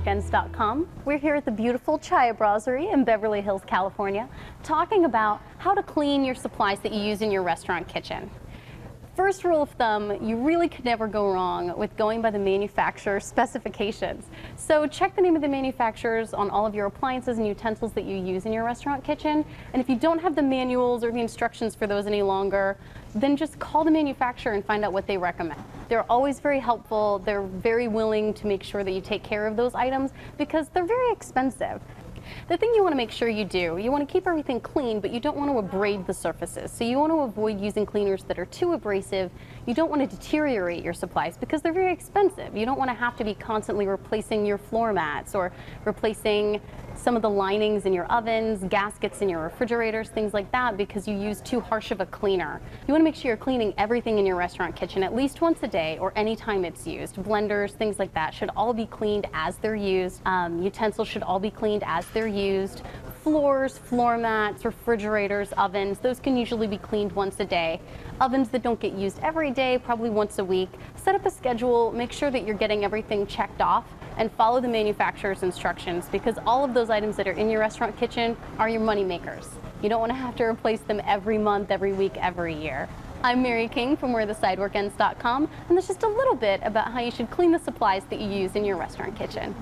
sideworkends.com. We're here at the beautiful Chai Brasserie in Beverly Hills, California, talking about how to clean your supplies that you use in your restaurant kitchen. First rule of thumb, you really could never go wrong with going by the manufacturer's specifications. So check the name of the manufacturers on all of your appliances and utensils that you use in your restaurant kitchen. And if you don't have the manuals or the instructions for those any longer, then just call the manufacturer and find out what they recommend. They're always very helpful. They're very willing to make sure that you take care of those items because they're very expensive. The thing you want to make sure you do, you want to keep everything clean, but you don't want to abrade the surfaces. So you want to avoid using cleaners that are too abrasive. You don't want to deteriorate your supplies because they're very expensive. You don't want to have to be constantly replacing your floor mats or replacing some of the linings in your ovens, gaskets in your refrigerators, things like that, because you use too harsh of a cleaner. You want to make sure you're cleaning everything in your restaurant kitchen at least once a day or anytime it's used. Blenders, things like that should all be cleaned as they're used. Utensils should all be cleaned as they're used. Floors, floor mats, refrigerators, ovens, those can usually be cleaned once a day. Ovens that don't get used every day, probably once a week. Set up a schedule, make sure that you're getting everything checked off, and follow the manufacturer's instructions because all of those items that are in your restaurant kitchen are your money makers. You don't want to have to replace them every month, every week, every year. I'm Mary King from WhereTheSideWorkEnds.com, and that's just a little bit about how you should clean the supplies that you use in your restaurant kitchen.